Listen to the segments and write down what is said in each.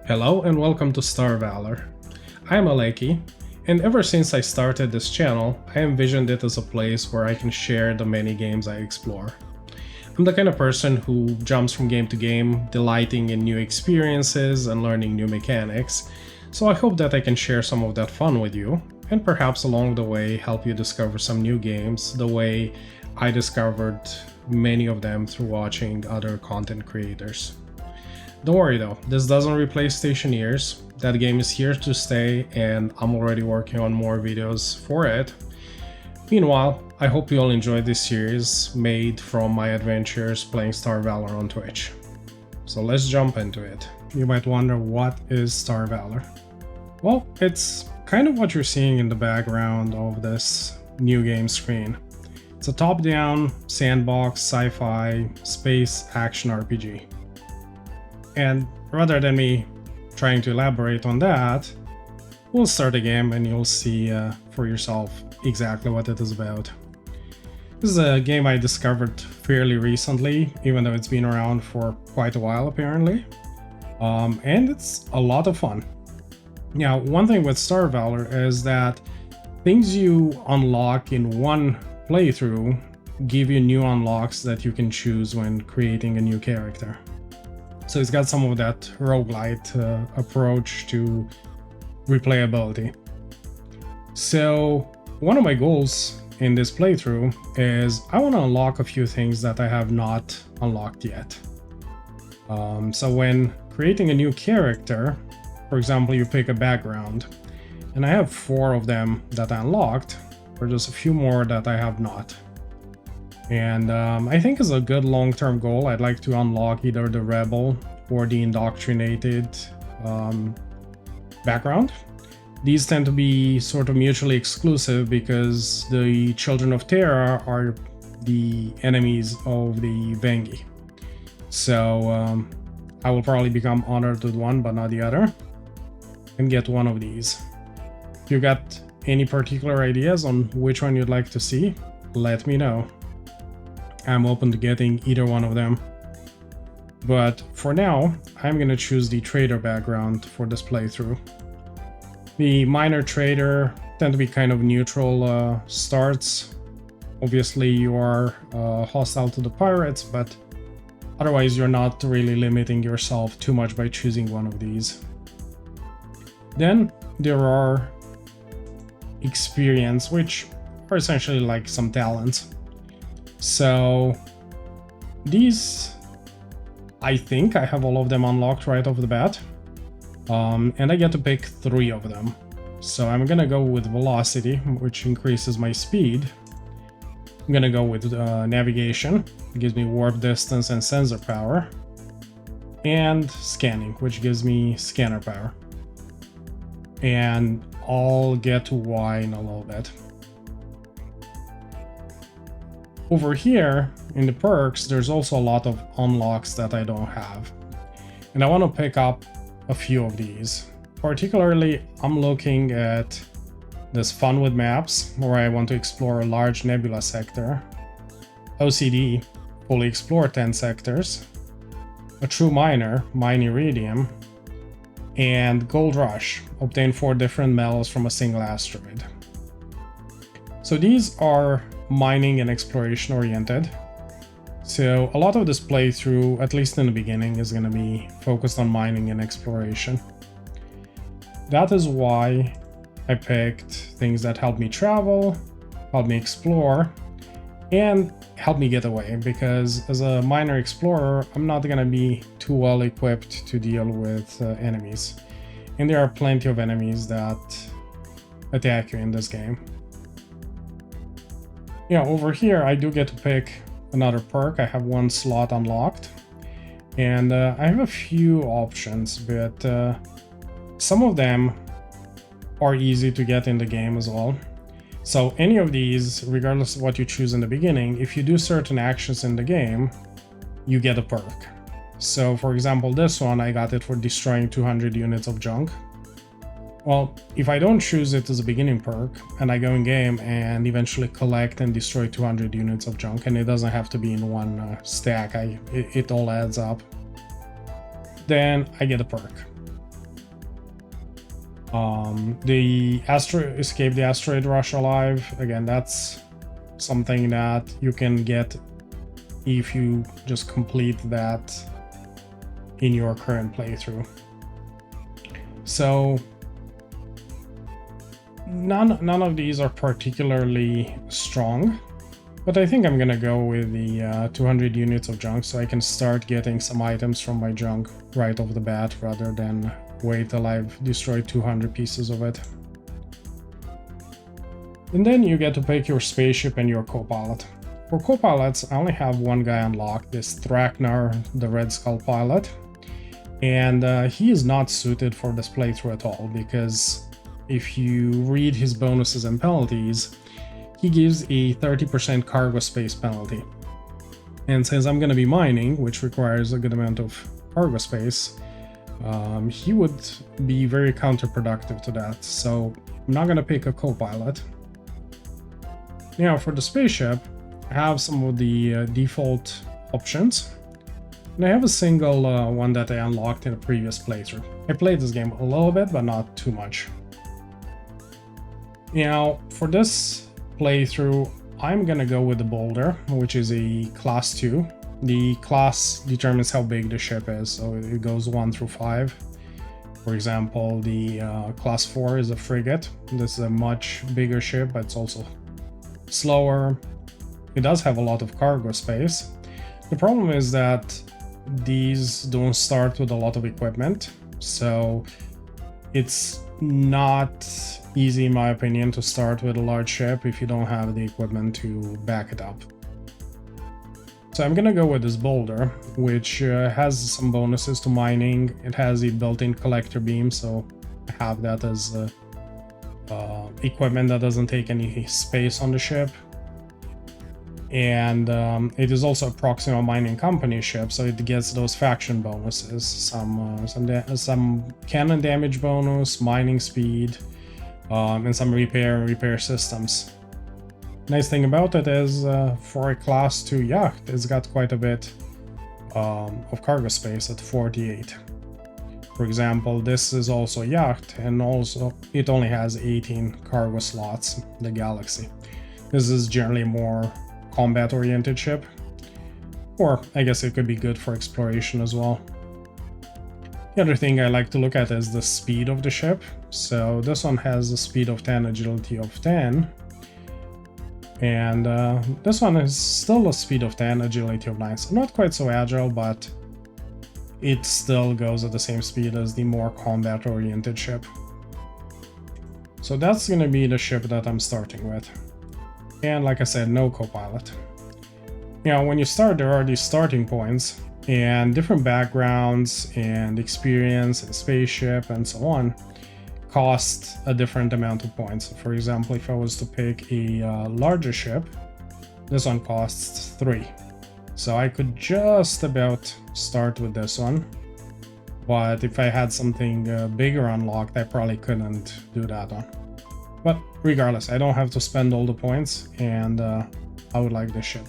Hello and welcome to Star Valor. I am Aleki, and ever since I started this channel, I envisioned it as a place where I can share the many games I explore. I'm the kind of person who jumps from game to game, delighting in new experiences and learning new mechanics, so I hope that I can share some of that fun with you, and perhaps along the way help you discover some new games the way I discovered many of them through watching other content creators. Don't worry though, this doesn't replace Stationeers. That game is here to stay and I'm already working on more videos for it. Meanwhile, I hope you all enjoyed this series made from my adventures playing Star Valor on Twitch. So let's jump into it. You might wonder, what is Star Valor? Well, it's kind of what you're seeing in the background of this new game screen. It's a top-down, sandbox, sci-fi, space action RPG. And rather than me trying to elaborate on that, we'll start the game and you'll see for yourself exactly what it is about. This is a game I discovered fairly recently, even though it's been around for quite a while apparently. And it's a lot of fun. Now, one thing with Star Valor is that things you unlock in one playthrough give you new unlocks that you can choose when creating a new character. So it's got some of that roguelite approach to replayability. So one of my goals in this playthrough is I want to unlock a few things that I have not unlocked yet. So when creating a new character, for example, you pick a background, and I have 4 of them that I unlocked, or just a few more that I have not. And I think as a good long-term goal, I'd like to unlock either the Rebel or the Indoctrinated background. These tend to be sort of mutually exclusive because the Children of Terra are the enemies of the Venghi. So I will probably become honored with one but not the other and get one of these. If you got any particular ideas on which one you'd like to see, let me know. I'm open to getting either one of them. But for now, I'm going to choose the trader background for this playthrough. The miner trader tend to be kind of neutral starts. Obviously you are hostile to the pirates, but otherwise you're not really limiting yourself too much by choosing one of these. Then there are experience, which are essentially like some talents. So these, I think I have all of them unlocked right off the bat. And I get to pick 3 of them. So I'm gonna go with velocity, which increases my speed. I'm gonna go with navigation, it gives me warp distance and sensor power. And scanning, which gives me scanner power. And I'll get to why in a little bit. Over here, in the perks, there's also a lot of unlocks that I don't have. And I want to pick up a few of these. Particularly, I'm looking at this Fun with Maps, where I want to explore a large nebula sector. OCD, fully explore 10 sectors. A True Miner, mine iridium. And Gold Rush, obtain 4 different metals from a single asteroid. So these are mining and exploration oriented. So a lot of this playthrough, at least in the beginning, is going to be focused on mining and exploration. That is why I picked things that help me travel, help me explore, and help me get away, because as a miner explorer, I'm not going to be too well equipped to deal with enemies. And there are plenty of enemies that attack you in this game. Yeah, over here I do get to pick another perk. I have 1 slot unlocked, and I have a few options, but some of them are easy to get in the game as well. So any of these, regardless of what you choose in the beginning, if you do certain actions in the game, you get a perk. So for example, this one, I got it for destroying 200 units of junk. Well, if I don't choose it as a beginning perk, and I go in game and eventually collect and destroy 200 units of junk, and it doesn't have to be in one stack, it all adds up, then I get a perk. The escape the asteroid rush alive. Again, that's something that you can get if you just complete that in your current playthrough. So none of these are particularly strong, but I think I'm gonna go with the 200 units of junk so I can start getting some items from my junk right off the bat rather than wait till I've destroyed 200 pieces of it. And then you get to pick your spaceship and your co-pilot. For co-pilots, I only have one guy unlocked, this Thraknar, the Red Skull pilot. And he is not suited for this playthrough at all, because if you read his bonuses and penalties, he gives a 30% cargo space penalty. And since I'm going to be mining, which requires a good amount of cargo space, he would be very counterproductive to that. So I'm not going to pick a co-pilot. Now for the spaceship, I have some of the default options. And I have a single one that I unlocked in a previous playthrough. I played this game a little bit, but not too much. Now, for this playthrough, I'm gonna go with the Boulder, which is a class 2. The class determines how big the ship is, so it goes 1 through 5. For example, the class 4 is a frigate. This is a much bigger ship, but it's also slower. It does have a lot of cargo space. The problem is that these don't start with a lot of equipment, so it's not easy, in my opinion, to start with a large ship if you don't have the equipment to back it up. So I'm gonna go with this Boulder, which has some bonuses to mining. It has a built-in collector beam, so I have that as equipment that doesn't take any space on the ship. And it is also a Proxima Mining Company ship, so it gets those faction bonuses, some cannon damage bonus, mining speed, and some repair systems. Nice thing about it is, for a class 2 yacht, it's got quite a bit of cargo space at 48. For example, this is also a yacht, and also it only has 18 cargo slots, the Galaxy. This is generally more combat-oriented ship, or I guess it could be good for exploration as well. The other thing I like to look at is the speed of the ship. So this one has a speed of 10, agility of 10, and this one is still a speed of 10, agility of 9. So not quite so agile, but it still goes at the same speed as the more combat-oriented ship. So that's going to be the ship that I'm starting with. And like I said, no co-pilot. Now, when you start, there are these starting points, and different backgrounds and experience and spaceship and so on cost a different amount of points. For example, if I was to pick a larger ship, this one costs 3. So I could just about start with this one. But if I had something bigger unlocked, I probably couldn't do that one. But regardless, I don't have to spend all the points, and I would like this ship.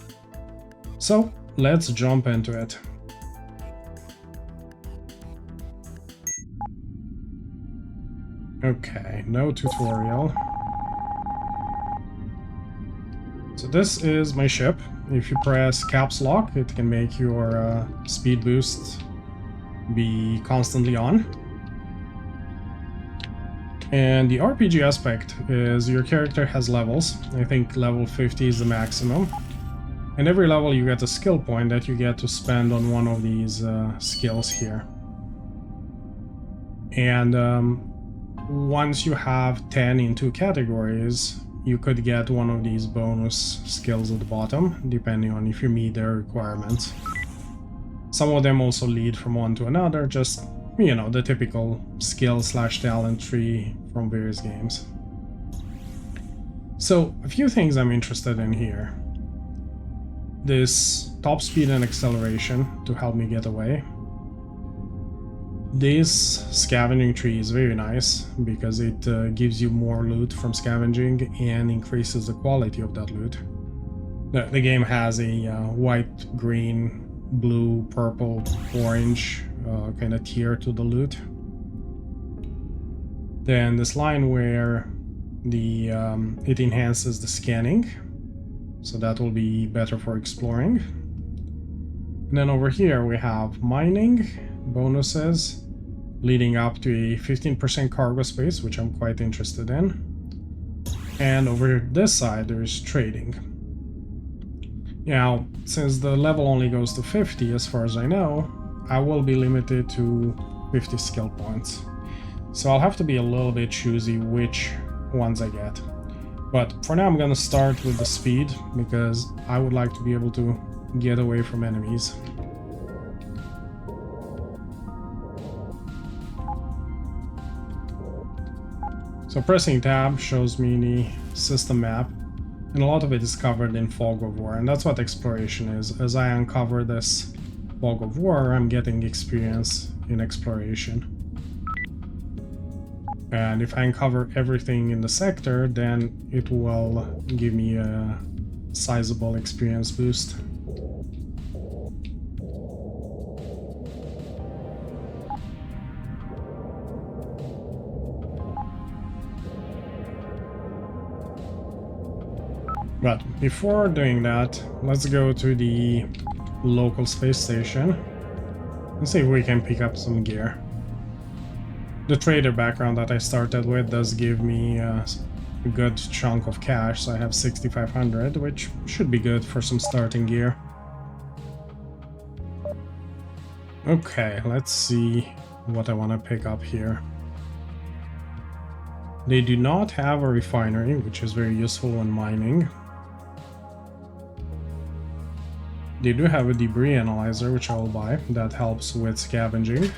So let's jump into it. Okay, no tutorial. So this is my ship. If you press caps lock, it can make your speed boost be constantly on. And the RPG aspect is your character has levels. I think level 50 is the maximum. And every level you get a skill point that you get to spend on one of these skills here. And once you have 10 in 2 categories, you could get one of these bonus skills at the bottom, depending on if you meet their requirements. Some of them also lead from one to another, just, you know, the typical skill/talent tree from various games. So, a few things I'm interested in here. This top speed and acceleration to help me get away. This scavenging tree is very nice because it gives you more loot from scavenging and increases the quality of that loot. The game has a white, green, blue, purple, orange kind of tier to the loot. Then this line where the it enhances the scanning, so that will be better for exploring. And then over here we have mining bonuses leading up to a 15% cargo space, which I'm quite interested in. And over this side there's trading. Now, since the level only goes to 50 as far as I know, I will be limited to 50 skill points. So I'll have to be a little bit choosy which ones I get. But for now I'm gonna start with the speed, because I would like to be able to get away from enemies. So pressing tab shows me the system map, and a lot of it is covered in Fog of War, and that's what exploration is. As I uncover this Fog of War, I'm getting experience in exploration. And if I uncover everything in the sector, then it will give me a sizable experience boost. But before doing that, let's go to the local space station and see if we can pick up some gear. The trader background that I started with does give me a good chunk of cash, so I have 6,500, which should be good for some starting gear. Okay, let's see what I want to pick up here. They do not have a refinery, which is very useful when mining. They do have a debris analyzer, which I will buy. That helps with scavenging.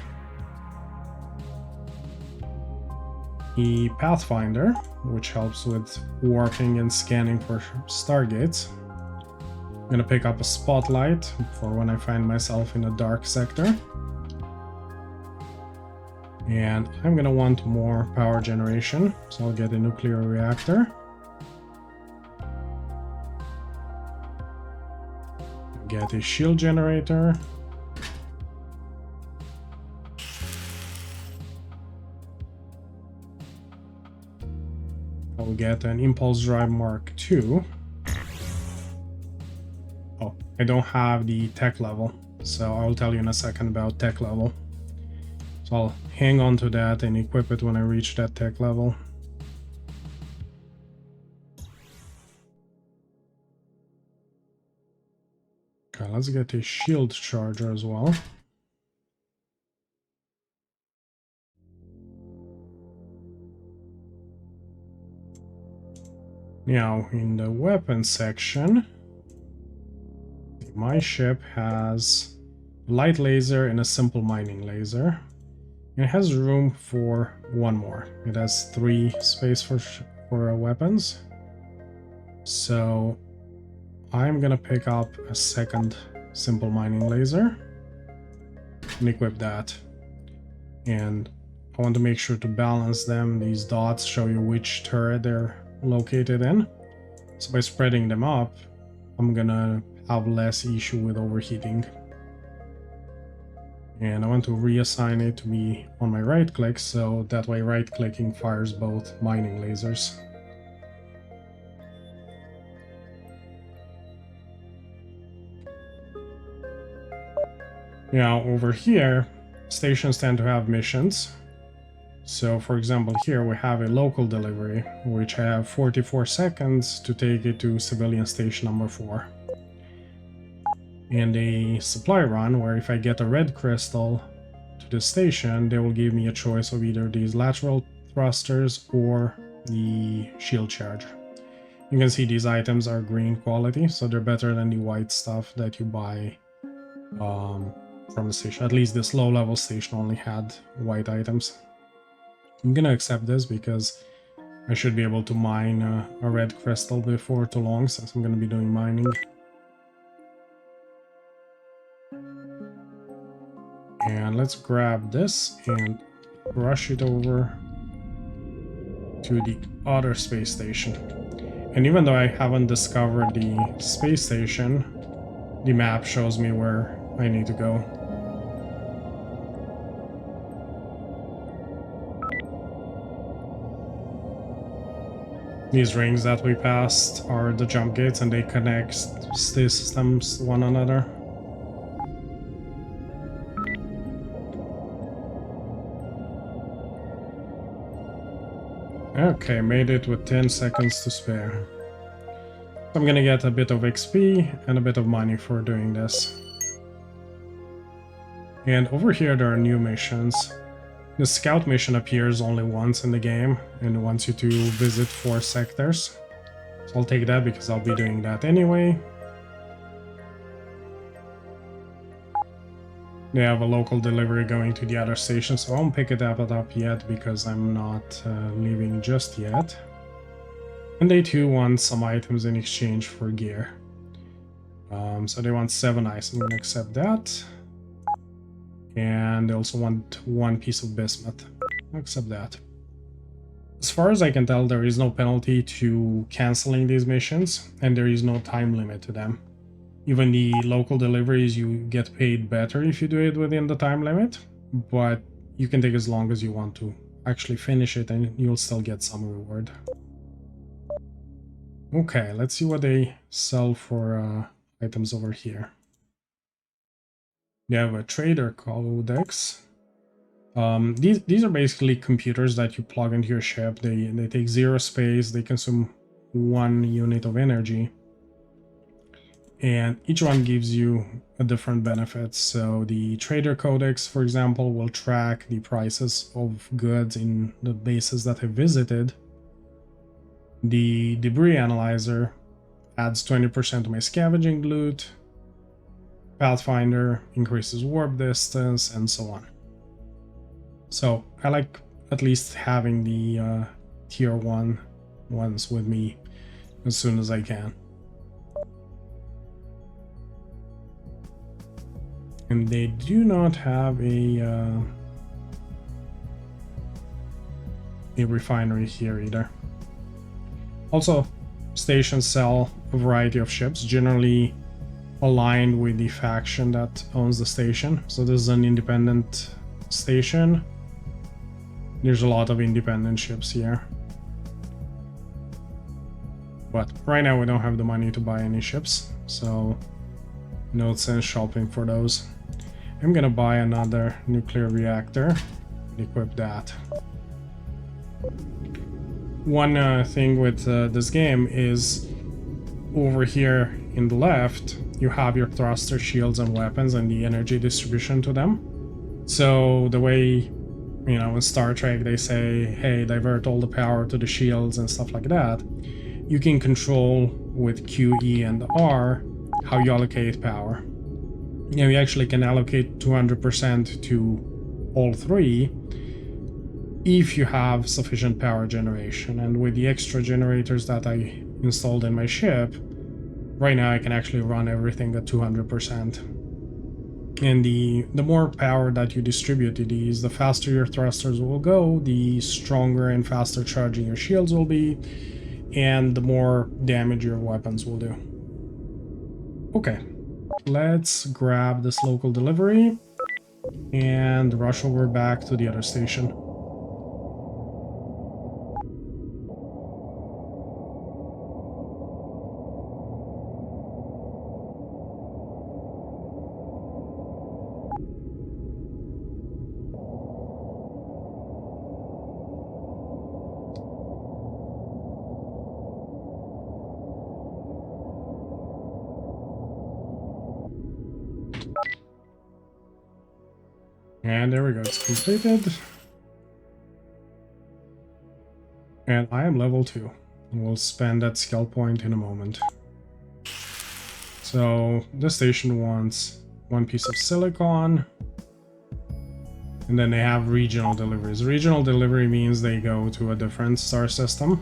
A pathfinder, which helps with warping and scanning for stargates. I'm gonna pick up a spotlight for when I find myself in a dark sector. And I'm gonna want more power generation, so I'll get a nuclear reactor. Get a shield generator. I'll get an impulse drive Mark II. Oh, I don't have the tech level, so I'll tell you in a second about tech level. So I'll hang on to that and equip it when I reach that tech level. Okay, let's get a shield charger as well. Now, in the weapon section, my ship has a light laser and a simple mining laser. And it has room for one more. It has 3 space for weapons. So I'm gonna pick up a second simple mining laser and equip that. And I want to make sure to balance them. These dots show you which turret they're located in. So by spreading them up, I'm gonna have less issue with overheating. And I want to reassign it to be on my right click, so that way right clicking fires both mining lasers. Now over here, stations tend to have missions. So for example, here we have a local delivery, which I have 44 seconds to take it to civilian station number 4. And a supply run, where if I get a red crystal to the station, they will give me a choice of either these lateral thrusters or the shield charge. You can see these items are green quality, so they're better than the white stuff that you buy from the station. At least this low-level station only had white items. I'm gonna accept this because I should be able to mine a red crystal before too long, since I'm gonna be doing mining. And let's grab this and rush it over to the other space station. And even though I haven't discovered the space station, the map shows me where I need to go. These rings that we passed are the jump gates, and they connect these systems to one another. Okay, made it with 10 seconds to spare. I'm gonna get a bit of XP and a bit of money for doing this. And over here there are new missions. The scout mission appears only once in the game and wants you to visit 4 sectors. So I'll take that because I'll be doing that anyway. They have a local delivery going to the other station, so I won't pick it up yet because I'm not leaving just yet. And they too want some items in exchange for gear. So they want 7 items. I'm going to accept that. And they also want 1 piece of bismuth. I'll accept that. As far as I can tell, there is no penalty to canceling these missions, and there is no time limit to them. Even the local deliveries, you get paid better if you do it within the time limit, but you can take as long as you want to actually finish it and you'll still get some reward. Okay, let's see what they sell for items over here. They have a trader codex. These are basically computers that you plug into your ship. They take 0 space, they consume 1 unit of energy. And each one gives you a different benefit. So the trader codex, for example, will track the prices of goods in the bases that I visited. The debris analyzer adds 20% to my scavenging loot. Pathfinder increases warp distance, and so on. So I like at least having the tier 1 ones with me as soon as I can. And they do not have a refinery here either. Also, stations sell a variety of ships, generally aligned with the faction that owns the station. So this is an independent station. There's a lot of independent ships here. But right now we don't have the money to buy any ships, so no sense shopping for those. I'm gonna buy another nuclear reactor and equip that. One thing with this game is over here in the left you have your thruster shields and weapons and the energy distribution to them. So the way, you know, in Star Trek they say, hey, divert all the power to the shields and stuff like that, you can control with Q, E, and R how you allocate power. You know, you actually can allocate 200% to all 3 if you have sufficient power generation. And with the extra generators that I installed in my ship, right now I can actually run everything at 200%. And the more power that you distribute to these, the faster your thrusters will go, the stronger and faster charging your shields will be, and the more damage your weapons will do. Okay, let's grab this local delivery and rush over back to the other station. And there we go, it's completed. And I am level 2. We'll spend that skill point in a moment. So this station wants 1 piece of silicon. And then they have regional deliveries. Regional delivery means they go to a different star system.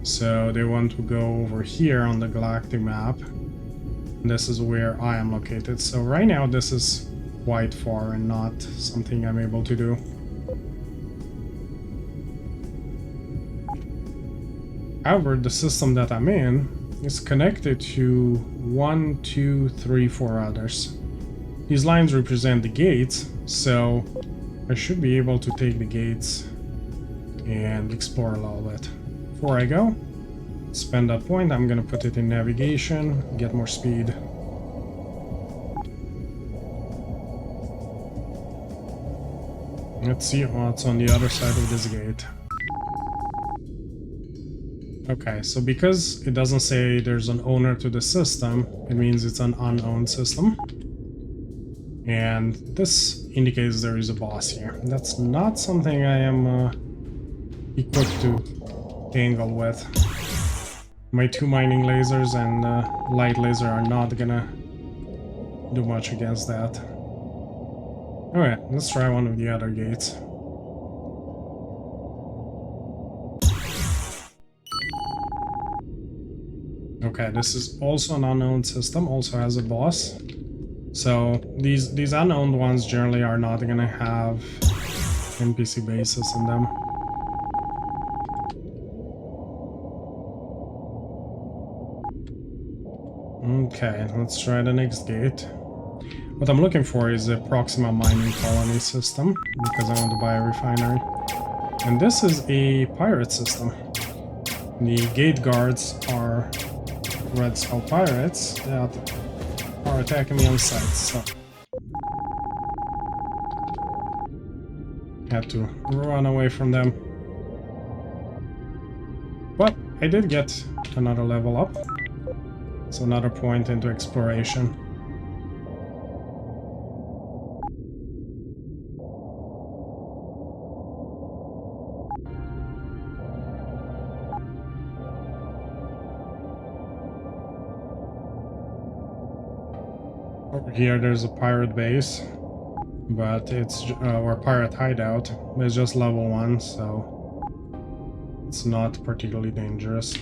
So they want to go over here on the galactic map. And this is where I am located. So right now this is quite far and not something I'm able to do. However, the system that I'm in is connected to 1, 2, 3, 4 others. These lines represent the gates, so I should be able to take the gates and explore a little bit. before I go, spend that point, I'm gonna put it in navigation, get more speed. Let's see what's on the other side of this gate. Okay, so because it doesn't say there's an owner to the system, it means it's an unowned system. And this indicates there is a boss here. That's not something I am equipped to tangle with. My two mining lasers and light laser are not gonna do much against that. Alright, let's try one of the other gates. Okay, this is also an unknown system, also has a boss. So these unknown ones generally are not gonna have NPC bases in them. Okay, let's try the next gate. What I'm looking for is a Proxima mining colony system, because I want to buy a refinery. And this is a pirate system. The gate guards are Red Skull pirates that are attacking me on sight, so had to run away from them. But I did get another level up, so another point into exploration. Over here there's a pirate base, but it's or pirate hideout, but it's just level 1, so it's not particularly dangerous.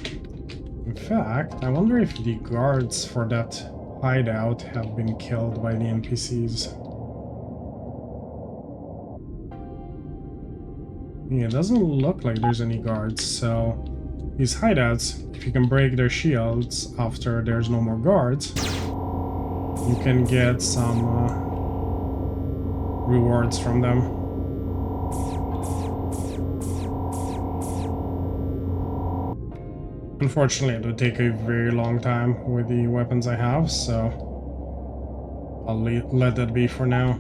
In fact, I wonder if the guards for that hideout have been killed by the NPCs. Yeah, it doesn't look like there's any guards, so these hideouts, if you can break their shields after there's no more guards, you can get some rewards from them. Unfortunately, it would take a very long time with the weapons I have, so I'll let that be for now.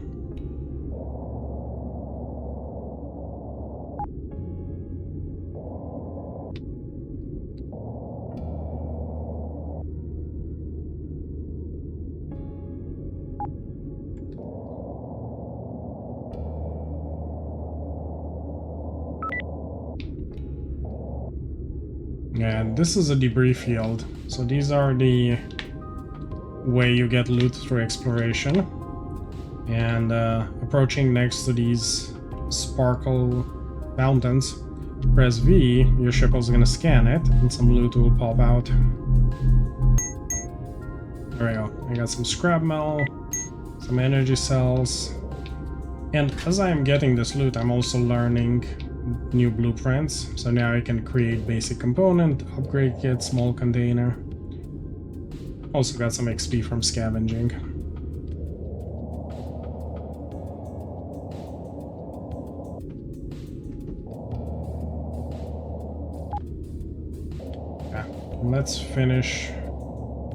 And this is a debris field, so these are the way you get loot through exploration. And approaching next to these sparkle fountains, press V, your ship is gonna scan it, and some loot will pop out. There we go. I got some scrap metal, some energy cells, and as I am getting this loot, I'm also learning new blueprints, so now I can create basic component, upgrade kit, small container. Also got some XP from scavenging. Yeah, let's finish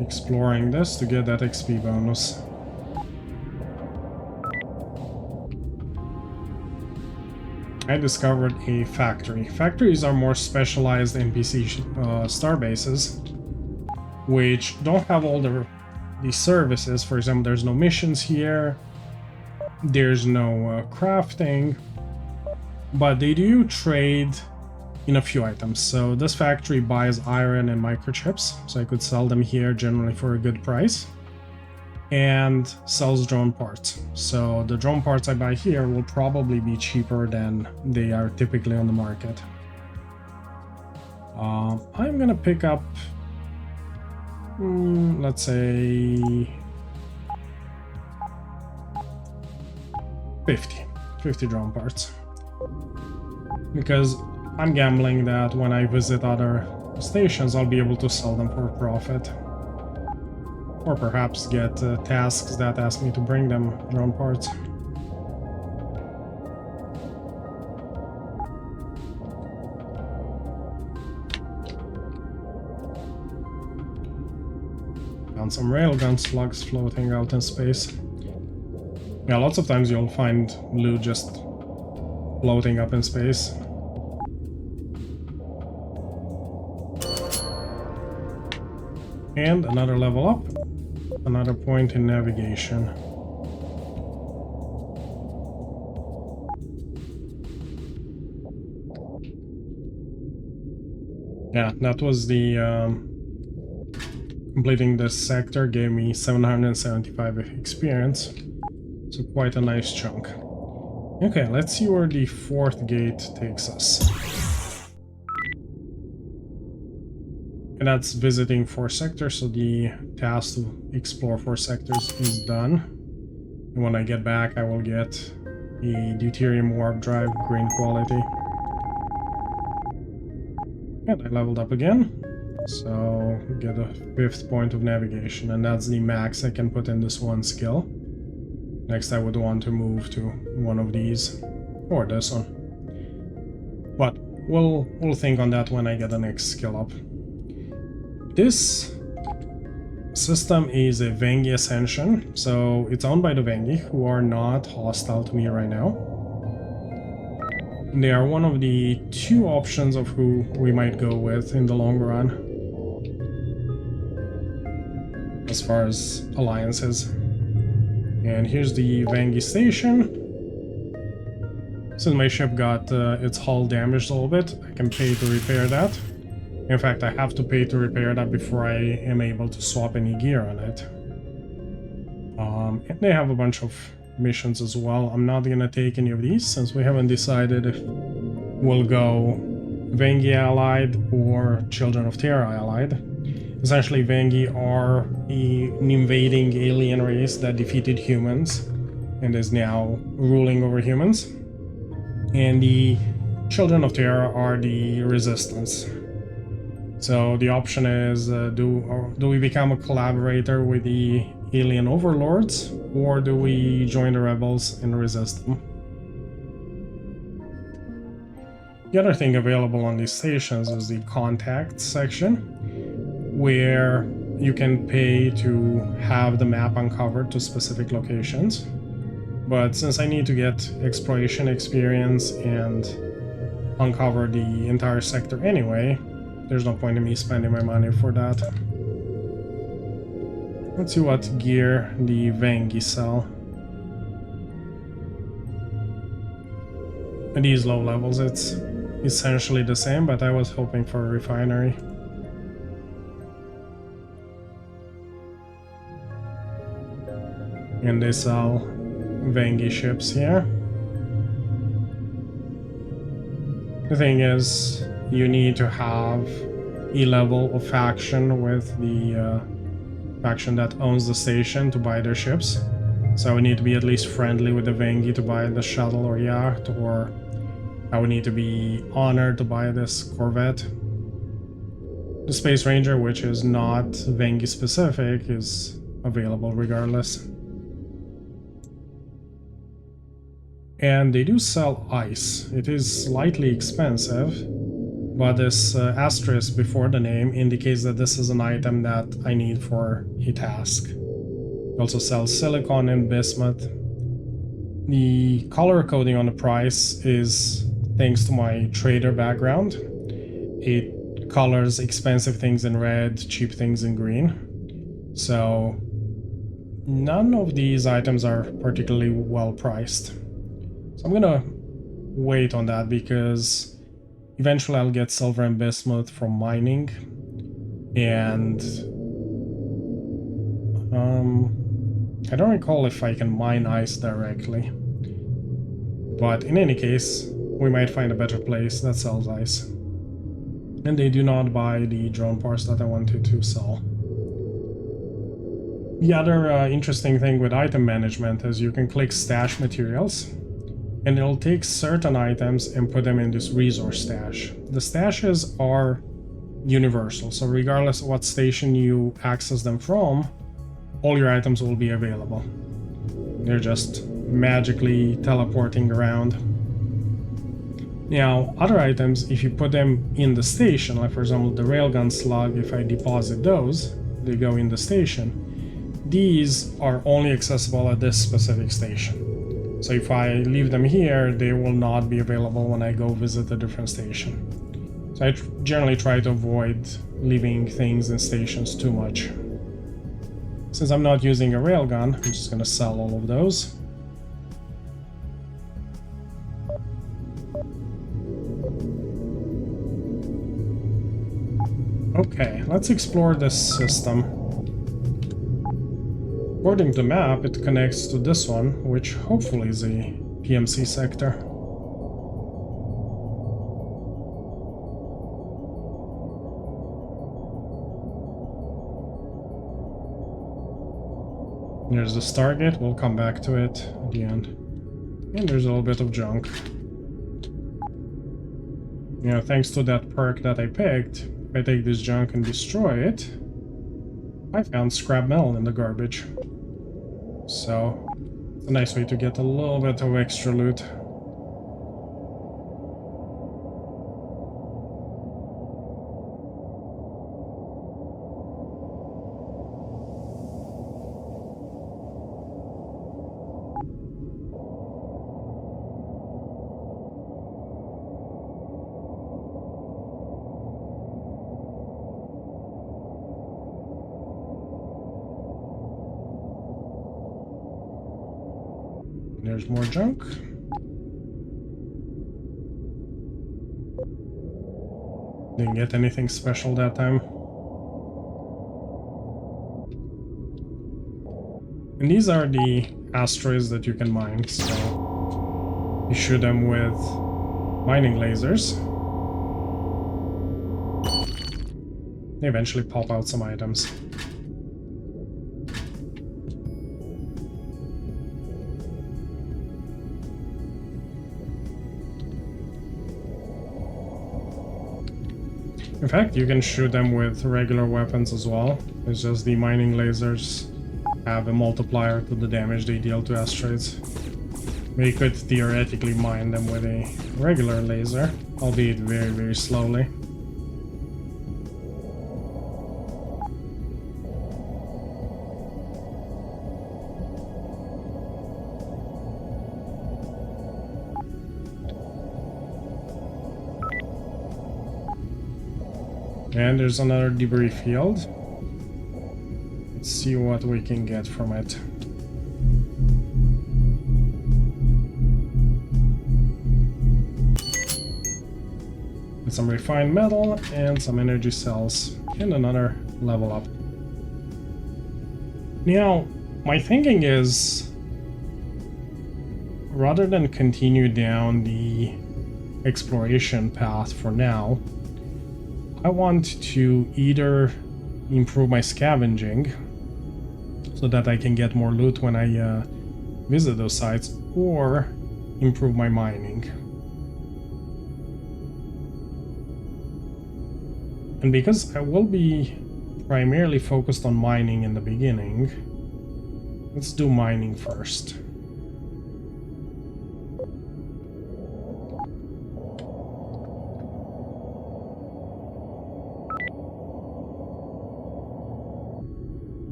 exploring this to get that XP bonus. I discovered a factory. Factories are more specialized NPC star bases, which don't have all the services. For example, there's no missions here, there's no crafting, but they do trade in a few items. So this factory buys iron and microchips, so I could sell them here generally for a good price, and sells drone parts. So the drone parts I buy here will probably be cheaper than they are typically on the market. I'm gonna pick up, let's say 50 drone parts, because I'm gambling that when I visit other stations I'll be able to sell them for a profit. Or perhaps get tasks that ask me to bring them drone parts. found some railgun slugs floating out in space. Yeah, lots of times you'll find loot just floating up in space. And another level up, another point in navigation. Yeah, that was the completing this sector gave me 775 experience, so quite a nice chunk. Okay, let's see where the fourth gate takes us. And that's visiting 4 sectors, so the task to explore 4 sectors is done. And when I get back, I will get a deuterium warp drive, green quality. And I leveled up again, so get a 5th point of navigation, and that's the max I can put in this one skill. Next I would want to move to one of these, or this one. But we'll think on that when I get the next skill up. This system is a Venghi Ascension, so it's owned by the Venghi, who are not hostile to me right now. They are one of the 2 options of who we might go with in the long run, as far as alliances. And here's the Venghi station. Since my ship got its hull damaged a little bit, I can pay to repair that. In fact, I have to pay to repair that before I am able to swap any gear on it. And they have a bunch of missions as well. I'm not gonna take any of these since we haven't decided if we'll go Venghi Allied or Children of Terra Allied. Essentially, Venghi are an invading alien race that defeated humans and is now ruling over humans. And the Children of Terra are the resistance. So the option is, do we become a collaborator with the alien overlords, or do we join the rebels and resist them? The other thing available on these stations is the contact section, where you can pay to have the map uncovered to specific locations. But since I need to get exploration experience and uncover the entire sector anyway, there's no point in me spending my money for that. Let's see what gear the Venghi sell. At these low levels it's essentially the same, but I was hoping for a refinery. And they sell Venghi ships here. The thing is, you need to have a level of faction with the faction that owns the station to buy their ships. So I would need to be at least friendly with the Venghi to buy the shuttle or yacht, or I would need to be honored to buy this Corvette. The Space Ranger, which is not Venghi specific, is available regardless. And they do sell ice. It is slightly expensive, but this asterisk before the name indicates that this is an item that I need for a task. They also sell silicon and bismuth. The color coding on the price is thanks to my trader background. It colors expensive things in red, cheap things in green. So none of these items are particularly well priced. So I'm gonna wait on that because eventually I'll get silver and bismuth from mining, and I don't recall if I can mine ice directly. But in any case, we might find a better place that sells ice. And they do not buy the drone parts that I wanted to sell. The other interesting thing with item management is you can click stash materials, and it'll take certain items and put them in this resource stash. The stashes are universal, so regardless of what station you access them from, all your items will be available. They're just magically teleporting around. Now, other items, if you put them in the station, like for example the railgun slug, if I deposit those, they go in the station, these are only accessible at this specific station. So if I leave them here, they will not be available when I go visit a different station. So I generally try to avoid leaving things in stations too much. Since I'm not using a railgun, I'm just going to sell all of those. Okay, let's explore this system. According to the map, it connects to this one, which hopefully is a PMC sector. There's the Stargate, we'll come back to it at the end. And there's a little bit of junk. You know, thanks to that perk that I picked, if I take this junk and destroy it, I found scrap metal in the garbage. So, it's a nice way to get a little bit of extra loot. There's more junk. Didn't get anything special that time. And these are the asteroids that you can mine, so you shoot them with mining lasers. They eventually pop out some items. In fact, you can shoot them with regular weapons as well. It's just the mining lasers have a multiplier to the damage they deal to asteroids. We could theoretically mine them with a regular laser, albeit very, very slowly. And there's another debris field. Let's see what we can get from it. Get some refined metal and some energy cells and another level up. Now, my thinking is, rather than continue down the exploration path for now, I want to either improve my scavenging so that I can get more loot when I visit those sites, or improve my mining. And because I will be primarily focused on mining in the beginning, let's do mining first.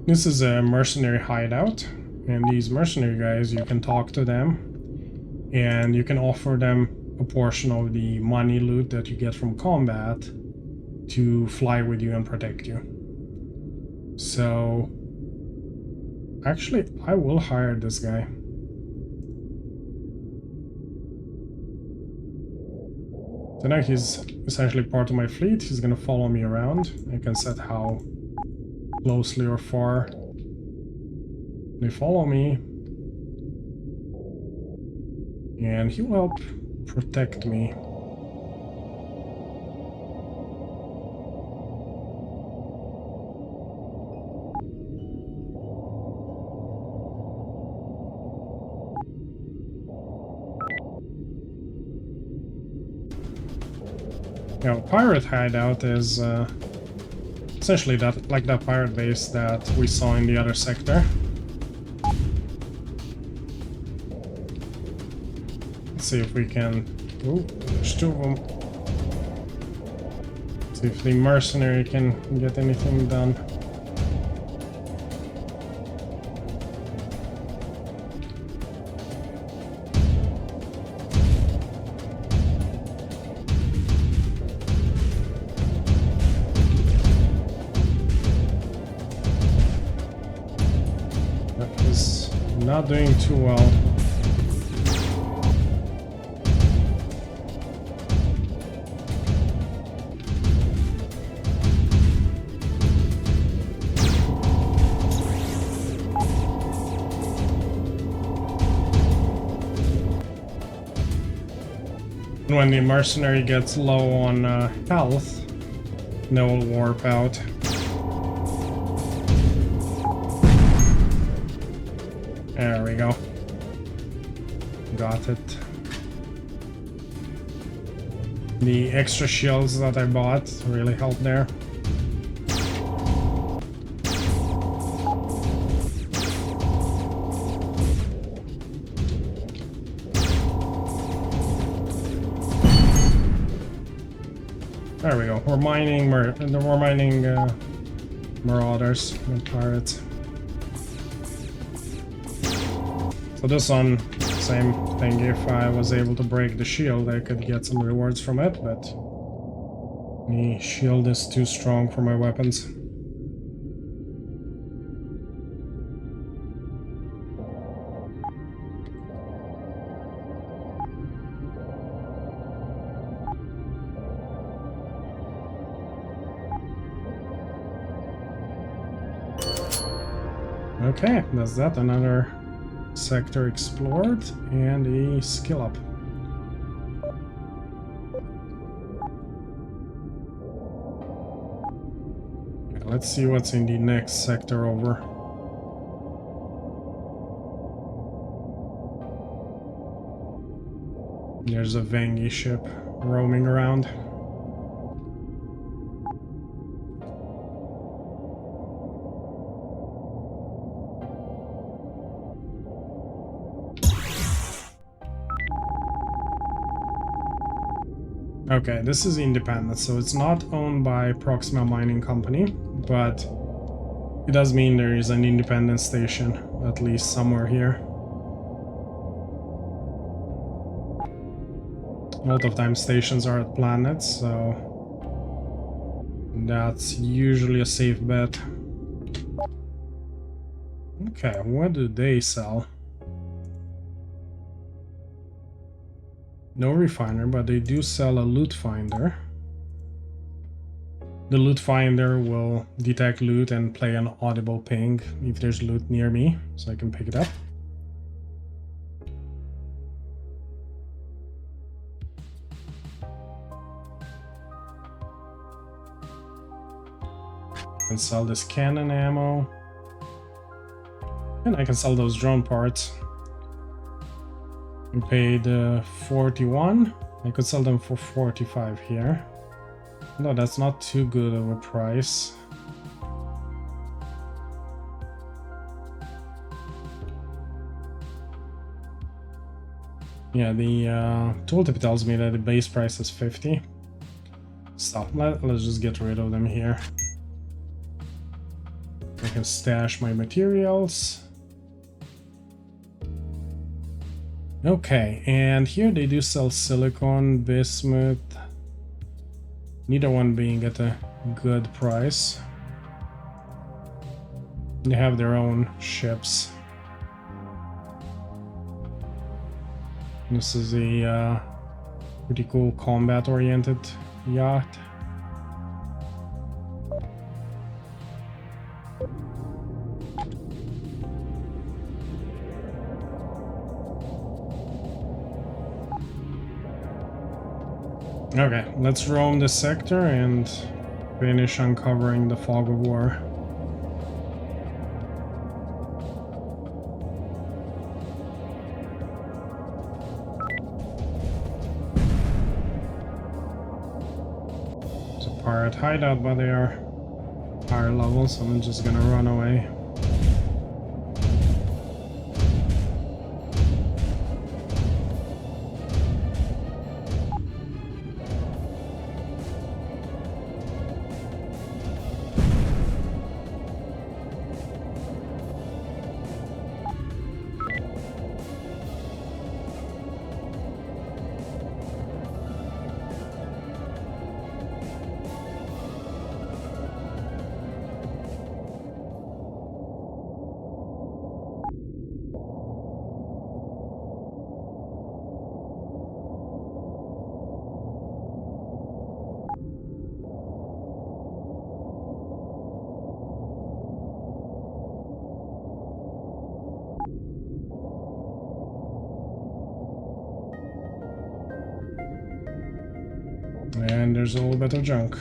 This is a mercenary hideout, and these mercenary guys, you can talk to them, and you can offer them a portion of the money loot that you get from combat to fly with you and protect you. So, actually, I will hire this guy. So now he's essentially part of my fleet. He's gonna follow me around. I can set how closely or far they follow me, and he will help protect me. Now, pirate hideout is essentially that pirate base that we saw in the other sector. Let's see if we can... Ooh, there's two of them. See if the mercenary can get anything done. not doing too well. When the mercenary gets low on health, they will warp out. There we go. Got it. The extra shields that I bought really helped there. There we go. We're mining marauders and pirates. So this one, same thing. If I was able to break the shield, I could get some rewards from it, but the shield is too strong for my weapons. Okay, that's that. Another sector explored and a skill up. Okay, let's see what's in the next sector over. There's a Venghi ship roaming around. Okay, this is independent, so it's not owned by Proxima Mining Company, but it does mean there is an independent station, at least somewhere here. A lot of times stations are at planets, so that's usually a safe bet. Okay, what do they sell? No refiner, but they do sell a loot finder. The loot finder will detect loot and play an audible ping if there's loot near me, so I can pick it up. I can sell this cannon ammo. And I can sell those drone parts. We paid 41. I could sell them for 45 here. No, that's not too good of a price. Yeah, the tooltip tells me that the base price is 50. Stop. Let's just get rid of them here. I can stash my materials. Okay, and here they do sell silicon, bismuth, neither one being at a good price. They have their own ships. This is a pretty cool combat-oriented yacht. Okay, let's roam the sector and finish uncovering the fog of war. It's a pirate hideout, but they are higher level, so I'm just gonna run away. And there's a little bit of junk.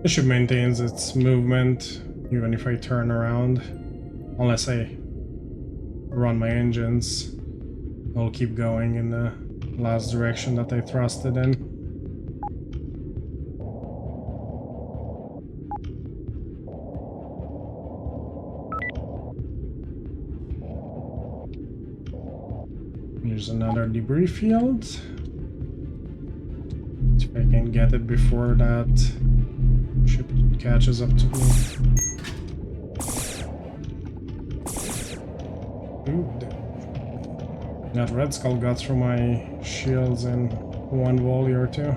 The ship maintains its movement even if I turn around, unless I run my engines. It'll keep going in the last direction that I thrusted in. Here's another debris field. See if I can get it before that ship catches up to me. Ooh, that red skull got through my shields in one volley or two.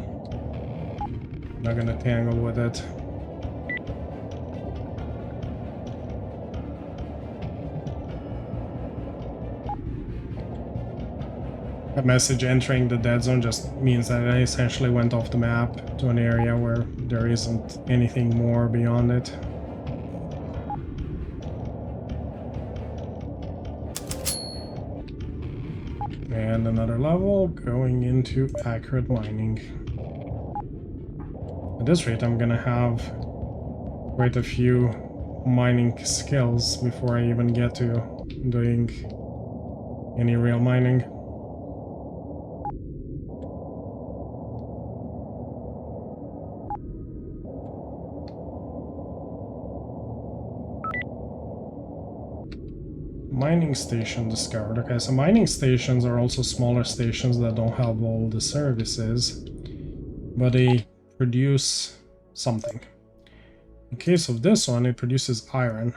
Not gonna tangle with it. A message entering the dead zone just means that I essentially went off the map to an area where there isn't anything more beyond it. And another level going into accurate mining. At this rate, I'm gonna have quite a few mining skills before I even get to doing any real mining. Mining station discovered. Okay, so mining stations are also smaller stations that don't have all the services, but they produce something. In case of this one, it produces iron.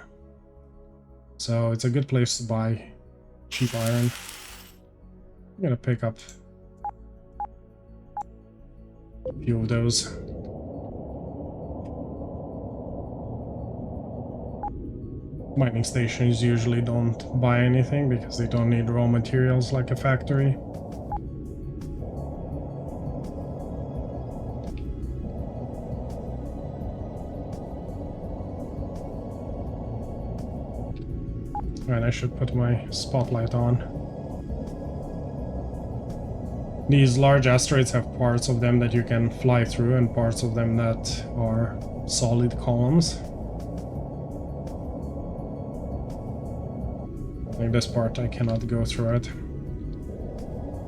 So it's a good place to buy cheap iron. I'm gonna pick up a few of those. Mining stations usually don't buy anything because they don't need raw materials like a factory. Right, I should put my spotlight on. These large asteroids have parts of them that you can fly through and parts of them that are solid columns. Like this part, I cannot go through it.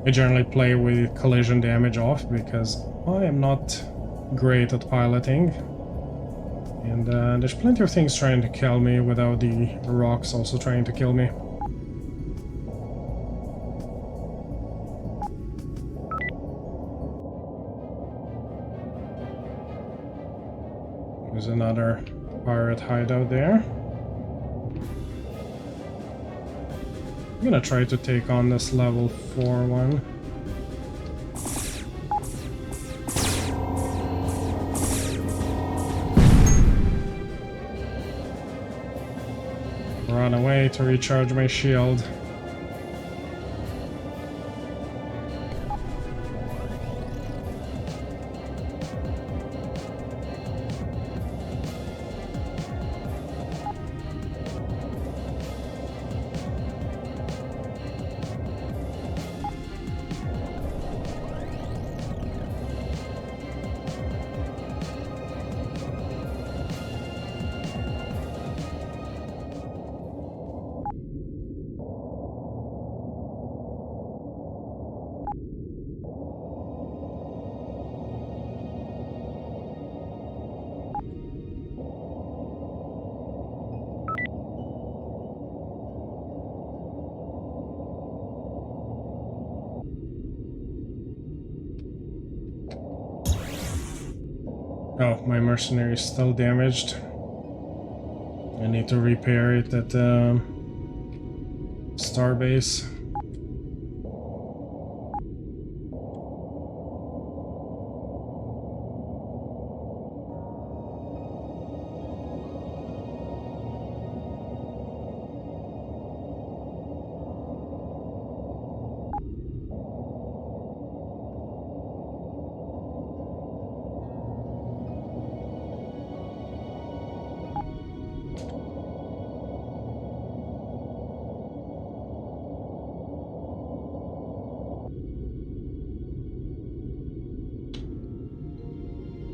I generally play with collision damage off because I am not great at piloting. And there's plenty of things trying to kill me without the rocks also trying to kill me. There's another pirate hideout there. I'm gonna try to take on this level 4 one. Run away to recharge my shield. Oh, my mercenary is still damaged. I need to repair it at Starbase.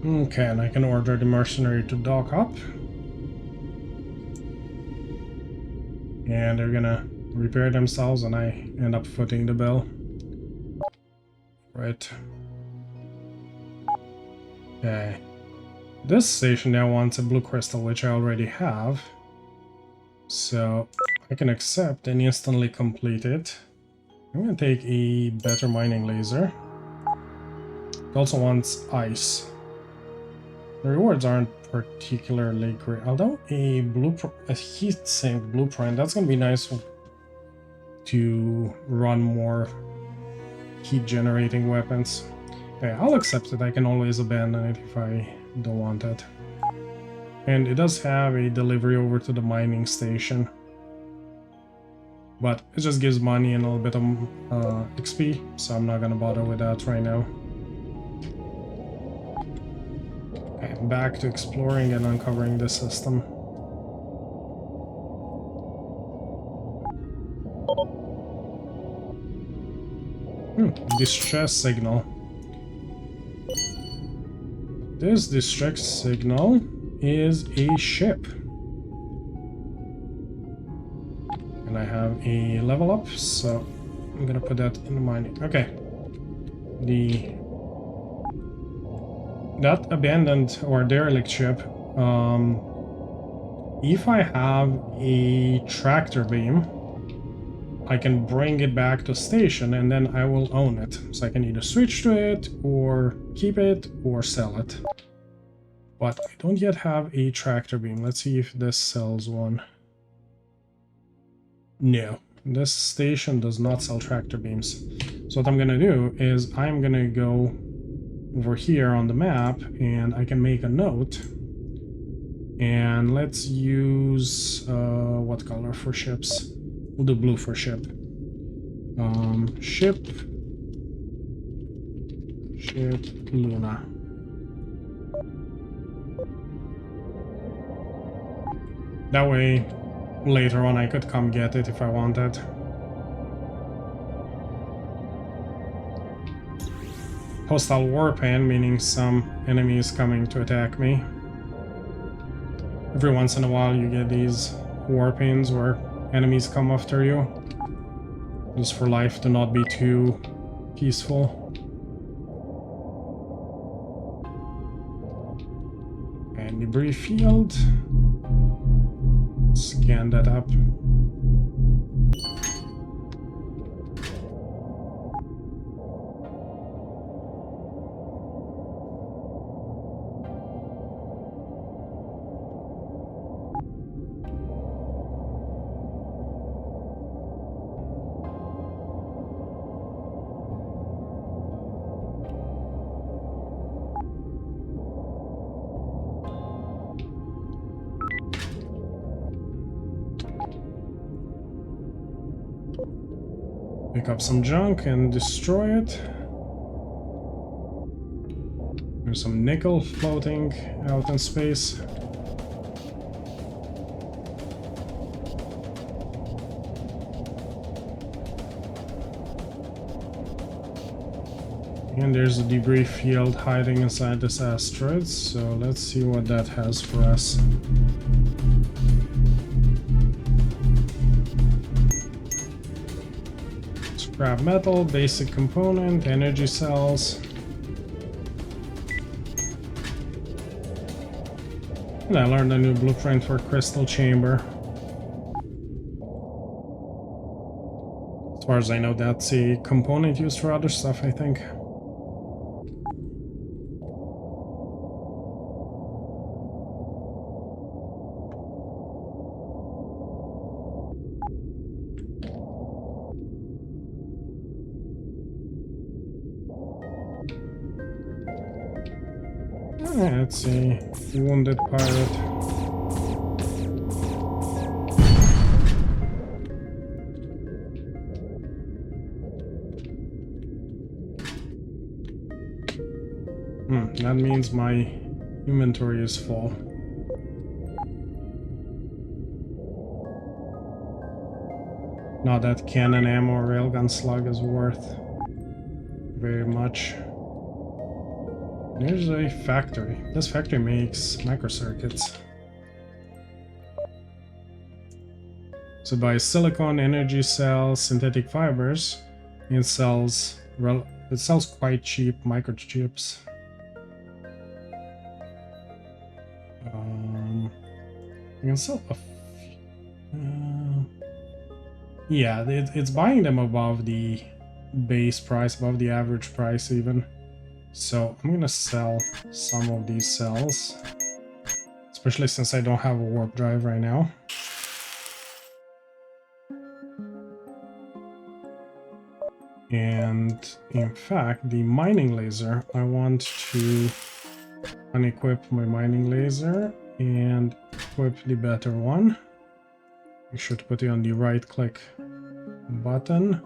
Okay, and I can order the mercenary to dock up. And they're gonna repair themselves and I end up footing the bill. Right. Okay. This station now wants a blue crystal, which I already have. So I can accept and instantly complete it. I'm gonna take a better mining laser. It also wants ice. The rewards aren't particularly great, although a heat sink blueprint, that's gonna be nice to run more heat generating weapons. Okay, I'll accept it. I can always abandon it if I don't want it. And it does have a delivery over to the mining station. But it just gives money and a little bit of XP, so I'm not gonna bother with that right now. Okay, back to exploring and uncovering the system. Distress signal. This distress signal is a ship. And I have a level up, so I'm gonna put that in the mining. Okay. That abandoned or derelict ship, if I have a tractor beam, I can bring it back to station and then I will own it. So I can either switch to it or keep it or sell it. But I don't yet have a tractor beam. Let's see if this sells one. No, this station does not sell tractor beams. So what I'm gonna do is I'm gonna go over here on the map and I can make a note. And let's use what color for ships? We'll do blue for ship. Ship Luna. That way, later on I could come get it if I wanted. Hostile warpan, meaning some enemy is coming to attack me. Every once in a while you get these warpans where enemies come after you, just for life to not be too peaceful. And debris field. Scan that up. Pick up some junk and destroy it. There's some nickel floating out in space. And there's a debris field hiding inside this asteroid, so let's see what that has for us. Scrap metal, basic component, energy cells. And I learned a new blueprint for crystal chamber. As far as I know, that's a component used for other stuff, I think. Let's see. Wounded pirate. That means my inventory is full. Not that cannon ammo or railgun slug is worth very much. There's a factory. This factory makes microcircuits. So it buys silicon, energy cells, synthetic fibers, and sells quite cheap microchips. You can sell a yeah, it's buying them above the base price, above the average price even. So I'm gonna sell some of these cells, especially since I don't have a warp drive right now. And in fact, the mining laser, I want to unequip my mining laser and equip the better one. Make sure to put it on the right click button.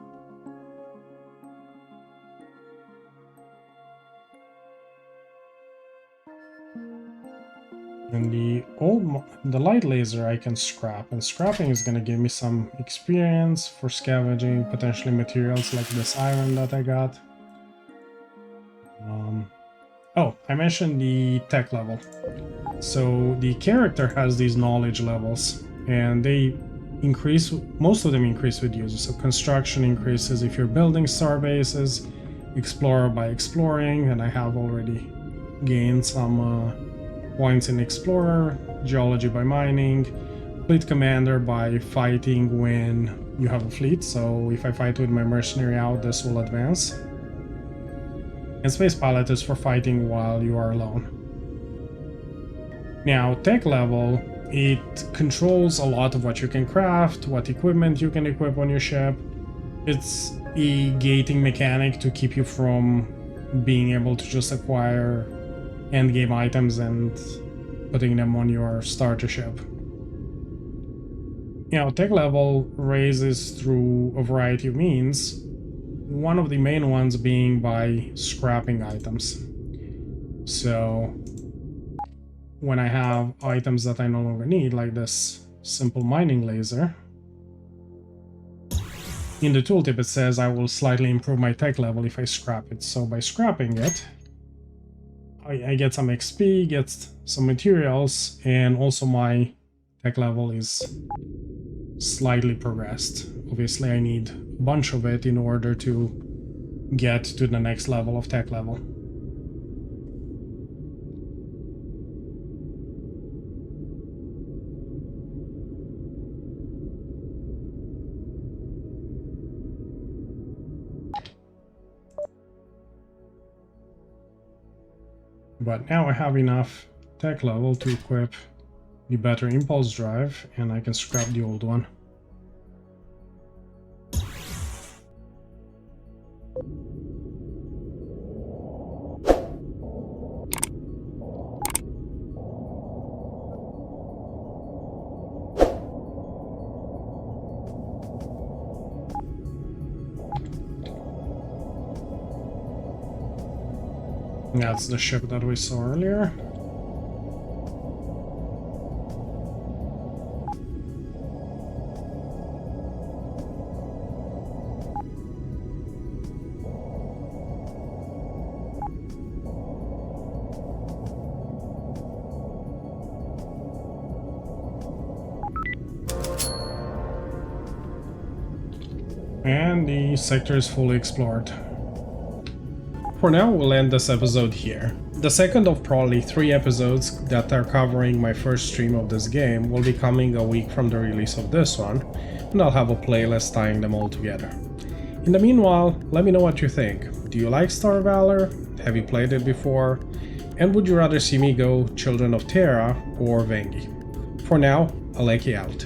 And the light laser I can scrap, and scrapping is going to give me some experience for scavenging potentially materials like this iron that I got. Oh, I mentioned the tech level. So the character has these knowledge levels, and they increase, most of them increase with users. So construction increases if you're building star bases, explorer by exploring, and I have already gained some points in explorer, geology by mining, fleet commander by fighting when you have a fleet. So if I fight with my mercenary out, this will advance. And space pilot is for fighting while you are alone. Now, tech level, it controls a lot of what you can craft, what equipment you can equip on your ship. It's a gating mechanic to keep you from being able to just acquire endgame items and putting them on your starter ship. You know, tech level raises through a variety of means, one of the main ones being by scrapping items. So when I have items that I no longer need, like this simple mining laser, in the tooltip it says I will slightly improve my tech level if I scrap it. So by scrapping it, I get some XP, get some materials, and also my tech level is slightly progressed. Obviously I need a bunch of it in order to get to the next level of tech level. But now I have enough tech level to equip the better impulse drive, and I can scrap the old one. That's the ship that we saw earlier. And the sector is fully explored. For now, we'll end this episode here. The second of probably 3 episodes that are covering my first stream of this game will be coming a week from the release of this one, and I'll have a playlist tying them all together. In the meanwhile, let me know what you think. Do you like Star Valor? Have you played it before? And would you rather see me go Children of Terra or Venghi? For now, Aleki out.